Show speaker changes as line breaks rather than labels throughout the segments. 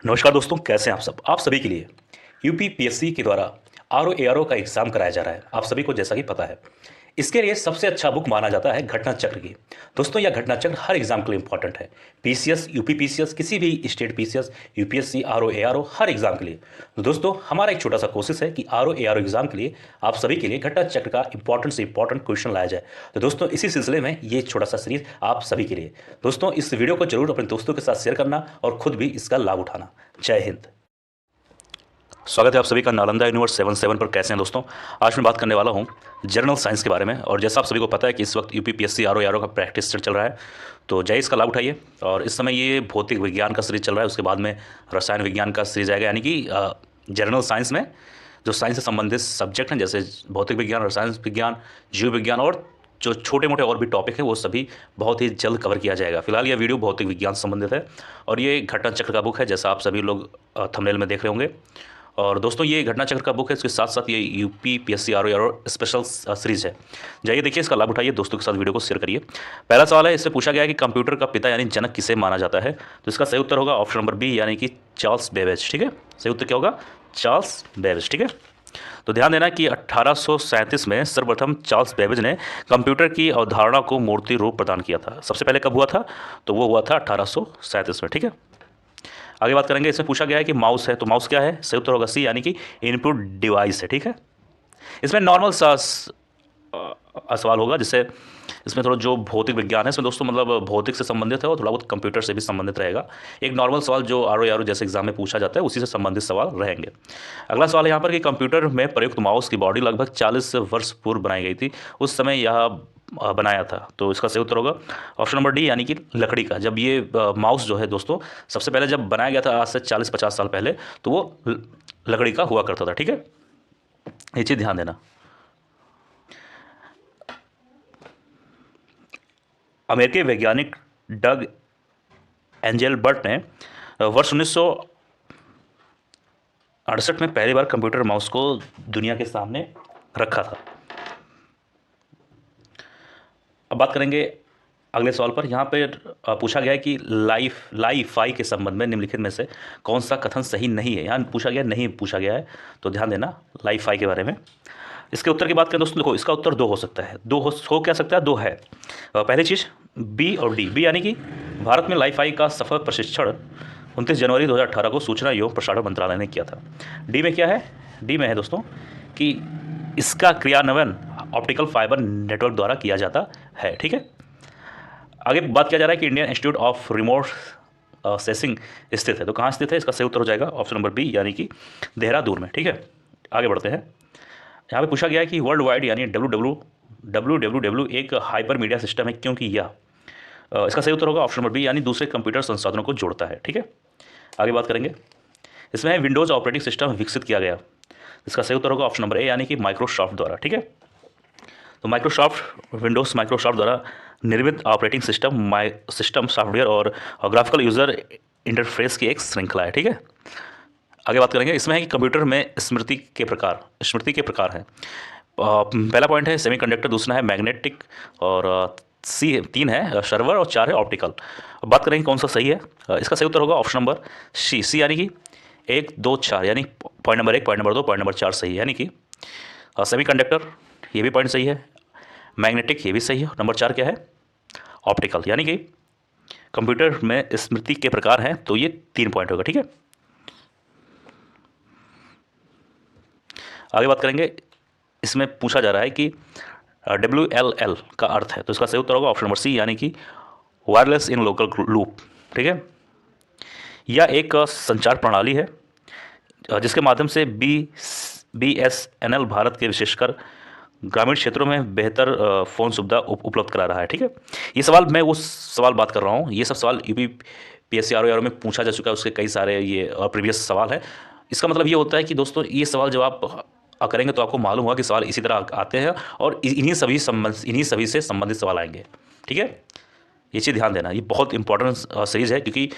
नमस्कार दोस्तों, कैसे हैं आप सभी के लिए यूपीपीएससी के द्वारा आरओ का एग्जाम कराया जा रहा है। आप सभी को जैसा कि पता है, इसके लिए सबसे अच्छा बुक माना जाता है घटना चक्र की। दोस्तों, यह घटना चक्र हर एग्जाम के लिए इंपॉर्टेंट है। पीसीएस, यूपीपीसीएस, किसी भी स्टेट पीसीएस, यूपीएससी, आरओ हर एग्जाम के लिए। तो दोस्तों, हमारा एक छोटा सा कोशिश है कि आरओ एग्जाम के लिए आप सभी के लिए घटना चक्र का इंपॉर्टेंट से इंपॉर्टेंट क्वेश्चन लाया जाए। तो दोस्तों, इसी सिलसिले में ये छोटा सा सीरीज आप सभी के लिए। दोस्तों, इस वीडियो को जरूर अपने दोस्तों के साथ शेयर करना और खुद भी इसका लाभ उठाना। जय हिंद। स्वागत है आप सभी का नालंदा यूनिवर्स 77 पर। कैसे हैं दोस्तों? आज मैं बात करने वाला हूं जनरल साइंस के बारे में। और जैसा आप सभी को पता है कि इस वक्त यूपीपीएससी आरओ का प्रैक्टिस चल रहा है, तो जय इसका लाभ उठाइए। और इस समय ये भौतिक विज्ञान का सीरीज चल रहा है, उसके बाद में रसायन विज्ञान का सीरीज आएगा। यानी कि जनरल साइंस में जो साइंस से संबंधित सब्जेक्ट हैं, जैसे भौतिक विज्ञान, रसायन विज्ञान, जीव विज्ञान और जो छोटे मोटे और भी टॉपिक है, वो सभी बहुत ही जल्द कवर किया जाएगा। फिलहाल यह वीडियो भौतिक विज्ञान से संबंधित है और ये घटना चक्र का बुक है, जैसा आप सभी लोग थंबनेल में देख रहे होंगे। और दोस्तों, ये घटना चक्र का बुक है, इसके साथ साथ ये यूपीपीएससी आरओ स्पेशल सीरीज है। जाइए देखिए, इसका लाभ उठाइए, दोस्तों के साथ वीडियो को शेयर करिए। पहला सवाल है, इससे पूछा गया है कि कंप्यूटर का पिता यानी जनक किसे माना जाता है। तो इसका सही उत्तर होगा ऑप्शन नंबर बी, यानी कि चार्ल्स बेबेज। ठीक है, सही उत्तर क्या होगा? Charles Babbage. ठीक है, तो ध्यान देना कि 1837 में सर्वप्रथम चार्ल्स बेबेज ने कंप्यूटर की अवधारणा को मूर्ति रूप प्रदान किया था। सबसे पहले कब हुआ था? तो वो हुआ था 1837 में। ठीक है, आगे बात करेंगे। इसमें पूछा गया है कि माउस है, तो माउस क्या है? सही उत्तर होगा सी, यानी कि इनपुट डिवाइस है। ठीक है, इसमें नॉर्मल सा सवाल होगा, जिससे इसमें थोड़ा जो भौतिक विज्ञान है इसमें दोस्तों मतलब भौतिक से संबंधित है और थोड़ा बहुत कंप्यूटर से भी संबंधित रहेगा। एक नॉर्मल सवाल जो आरओ जैसे एग्जाम में पूछा जाता है, उसी से संबंधित सवाल रहेंगे। अगला सवाल है यहाँ पर कि कंप्यूटर में प्रयुक्त माउस की बॉडी लगभग 40 वर्ष पूर्व बनाई गई थी। उस समय यह बनाया था। तो इसका सही उत्तर होगा ऑप्शन नंबर डी, यानी कि लकड़ी का। जब ये माउस जो है दोस्तों, सबसे पहले जब बनाया गया था आज से 40-50 साल पहले, तो वो लकड़ी का हुआ करता था। ठीक है, ये चीज़ ध्यान देना। अमेरिकी वैज्ञानिक डग एंजेलबर्ट ने वर्ष 1968 में पहली बार कंप्यूटर माउस को दुनिया के सामने रखा था। अब बात करेंगे अगले सवाल पर। यहाँ पर पूछा गया है कि लाइफाई के संबंध में निम्नलिखित में से कौन सा कथन सही नहीं है। यहाँ पूछा गया नहीं, पूछा गया है, तो ध्यान देना लाइफाई के बारे में। इसके उत्तर की बात करें दोस्तों, देखो इसका उत्तर दो हो सकता है। दो हो क्या सकता है? दो है। पहली चीज़ बी और डी। बी यानी कि भारत में लाइफाई का सफल प्रशिक्षण 29 जनवरी 2018 को सूचना एवं प्रसारण मंत्रालय ने किया था। डी में क्या है? डी में है दोस्तों कि इसका क्रियान्वयन ऑप्टिकल फाइबर नेटवर्क द्वारा किया जाता है। ठीक है, आगे बात किया जा रहा है कि Indian institute of remote sensing स्थित है। तो कहाँ स्थित है? इसका सही उत्तर हो जाएगा ऑप्शन नंबर बी, यानी कि देहरादून में। ठीक है, आगे बढ़ते हैं। यहाँ पे पूछा गया है कि वर्ल्ड वाइड यानी डब्ल्यू एक हाइपर मीडिया सिस्टम है, क्योंकि यह इसका सही उत्तर होगा ऑप्शन नंबर बी, यानी दूसरे कंप्यूटर संसाधनों को जोड़ता है। ठीक है, आगे बात करेंगे। इसमें विंडोज़ ऑपरेटिंग सिस्टम विकसित किया गया। इसका सही उत्तर होगा ऑप्शन नंबर ए, यानी कि माइक्रोसॉफ्ट द्वारा। ठीक है, तो माइक्रोसॉफ्ट द्वारा निर्मित ऑपरेटिंग सिस्टम सॉफ्टवेयर और ग्राफिकल यूज़र इंटरफेस की एक श्रृंखला है। ठीक है, आगे बात करेंगे। इसमें है कि कंप्यूटर में स्मृति के प्रकार हैं। पहला पॉइंट है सेमीकंडक्टर, दूसरा है मैग्नेटिक, और सी 3 है सर्वर, और 4 है ऑप्टिकल। अब बात करेंगे कौन सा सही है। इसका सही उत्तर होगा ऑप्शन नंबर सी, यानी कि 1, 2, 4, यानी point number 1, point number 2, point number 4 सही है। यानी कि सेमीकंडक्टर ये भी पॉइंट सही है, मैग्नेटिक ये भी सही है, नंबर 4 क्या है? ऑप्टिकल। यानी कि कंप्यूटर में स्मृति के प्रकार हैं, तो ये 3 पॉइंट होगा। ठीक है, आगे बात करेंगे। इसमें पूछा जा रहा है कि WLL का अर्थ है, तो इसका सही उत्तर होगा ऑप्शन नंबर सी, यानी कि वायरलेस इन लोकल लूप। ठीक है, यह एक संचार प्रणाली है जिसके माध्यम से BSNL भारत के विशेषकर ग्रामीण क्षेत्रों में बेहतर फ़ोन सुविधा उपलब्ध करा रहा है। ठीक है, ये सवाल मैं वो सवाल बात कर रहा हूँ, ये सब सवाल यूपीपीएससी आरओ में पूछा जा चुका है, उसके कई सारे ये प्रीवियस सवाल है। इसका मतलब ये होता है कि दोस्तों ये सवाल जब आप करेंगे तो आपको मालूम होगा कि सवाल इसी तरह आते हैं और इन्हीं सभी से संबंधित सवाल आएंगे। ठीक है, ये चीज़ ध्यान देना, ये बहुत इंपॉर्टेंट सीरीज है, क्योंकि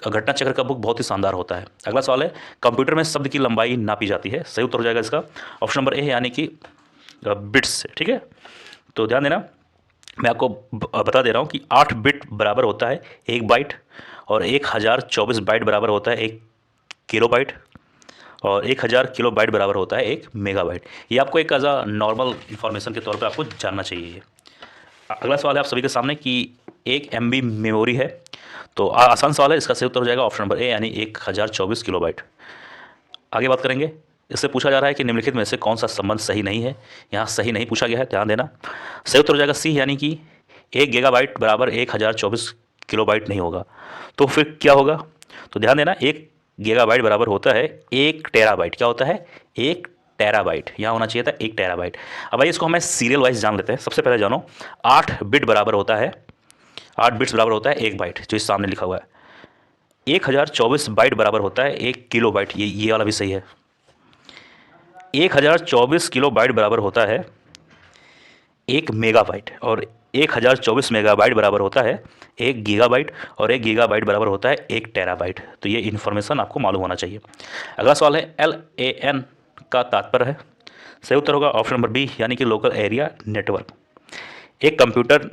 घटना चक्र का बुक बहुत ही शानदार होता है। अगला सवाल है, कंप्यूटर में शब्द की लंबाई नापी जाती है। सही उत्तर हो जाएगा इसका ऑप्शन नंबर ए, यानी कि बिट्स। ठीक है, तो ध्यान देना, मैं आपको बता दे रहा हूँ कि 8 बिट बराबर होता है 1 बाइट, और 1024 बाइट बराबर होता है 1 किलोबाइट और 1000 किलोबाइट बराबर होता है 1 मेगाबाइट। ये आपको एक एज अ नॉर्मल इन्फॉर्मेशन के तौर पे आपको जानना चाहिए। अगला सवाल है आप सभी के सामने कि 1 MB मेमोरी है, तो आसान सवाल है, इसका सही उत्तर हो जाएगा ऑप्शन नंबर ए यानी 1024 किलोबाइट। आगे बात करेंगे। इससे पूछा जा रहा है कि निम्नलिखित में से कौन सा संबंध सही नहीं है। यहाँ सही नहीं पूछा गया है, ध्यान देना। सही उत्तर हो जाएगा सी यानी कि 1 गीगाबाइट बराबर 1024 किलोबाइट नहीं होगा। तो फिर क्या होगा? तो ध्यान देना, 1 गीगाबाइट बराबर होता है 1 टेराबाइट। क्या होता है? 1 टेराबाइट। यहाँ होना चाहिए था 1 टेराबाइट। अब भाई इसको हमें सीरियल वाइज जान लेते हैं। सबसे पहले जानो 8 बिट बराबर होता है 8 बिट्स बराबर होता है 1 बाइट, जो इस सामने लिखा हुआ है। 1024 बाइट बराबर होता है 1 किलो बाइट, ये वाला भी सही है। 1024 किलो बाइट बराबर होता है 1 मेगाबाइट और 1024 मेगाबाइट बराबर होता है 1 गीगाबाइट और 1 गीगाबाइट बराबर होता है 1 टेराबाइट। तो ये इन्फॉर्मेशन आपको मालूम होना चाहिए। अगला सवाल है LAN का तात्पर्य है। सही उत्तर होगा ऑप्शन नंबर बी यानी कि लोकल एरिया नेटवर्क। एक कंप्यूटर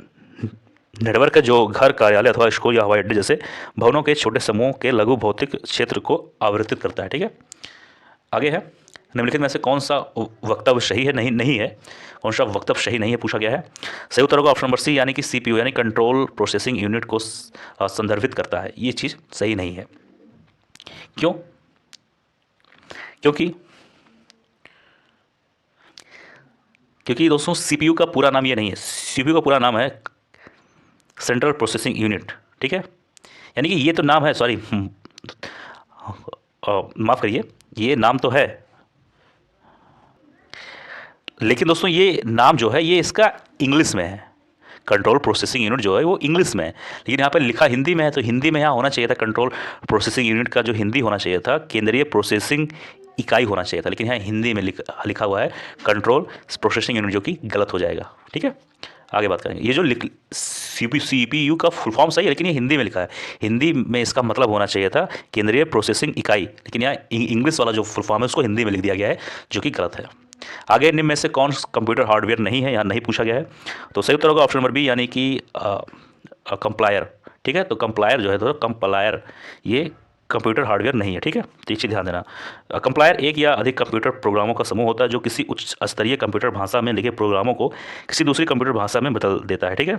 नेटवर्क है जो घर, कार्यालय अथवा स्कूल या हवाई अड्डे जैसे भवनों के छोटे समूह के लघु भौतिक क्षेत्र को आवृत्तित करता है। ठीक है, आगे है निम्नलिखित में से कौन सा वक्तव्य सही है? नहीं है। कौन सा वक्तव्य सही नहीं है पूछा गया है। सही उत्तर होगा ऑप्शन नंबर सी यानी कि CPU यानी कंट्रोल प्रोसेसिंग यूनिट को संदर्भित करता है। ये चीज़ सही नहीं है। क्यों? क्योंकि दोस्तों CPU का पूरा नाम ये नहीं है। CPU का पूरा नाम है सेंट्रल प्रोसेसिंग यूनिट। ठीक है, यानी कि ये तो नाम है, सॉरी माफ़ करिए, ये नाम तो है, लेकिन दोस्तों ये नाम जो है ये इसका इंग्लिश में है। कंट्रोल प्रोसेसिंग यूनिट जो है वो इंग्लिश में है, लेकिन यहाँ पर लिखा हिंदी में है। तो हिंदी में यहाँ होना चाहिए था कंट्रोल प्रोसेसिंग यूनिट का जो हिंदी होना चाहिए था केंद्रीय प्रोसेसिंग इकाई होना चाहिए था, लेकिन यहाँ हिंदी में लिखा हुआ है कंट्रोल प्रोसेसिंग यूनिट, जो कि गलत हो जाएगा। ठीक है, आगे बात करेंगे। ये जो CPU का फुल फॉर्म सही है, लेकिन ये हिंदी में लिखा है। हिंदी में इसका मतलब होना चाहिए था केंद्रीय प्रोसेसिंग इकाई, लेकिन यहाँ इंग्लिश वाला जो फुल फॉर्म है उसको हिंदी में लिख दिया गया है, जो कि गलत है। आगे निम्न में से कौन कंप्यूटर हार्डवेयर नहीं है, यहाँ नहीं पूछा गया है। तो सही उत्तर होगा ऑप्शन नंबर बी यानी कि कंप्लायर। ठीक है, तो कंप्लायर जो है, तो कंप्लायर ये कंप्यूटर हार्डवेयर नहीं है। ठीक है, तो ये चीज़ ध्यान देना। कंप्लायर एक या अधिक कंप्यूटर प्रोग्रामों का समूह होता है जो किसी उच्च स्तरीय कंप्यूटर भाषा में लिखे प्रोग्रामों को किसी दूसरी कंप्यूटर भाषा में बदल देता है। ठीक है,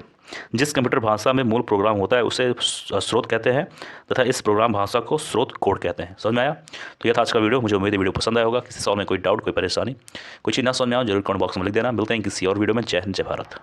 जिस कंप्यूटर भाषा में मूल प्रोग्राम होता है उसे स्रोत कहते हैं तथा इस प्रोग्राम भाषा को स्रोत कोड कहते हैं। समझ में आया? तो यह था आज का वीडियो। मुझे उम्मीद है वीडियो पसंद आया होगा। किसी सवाल में कोई डाउट, कोई परेशानी, कोई चीज़ ना समझ में आओ जरूर कमेंट बॉक्स में लिख देना। मिलते हैं किसी और वीडियो में। जय हिंद, जय भारत।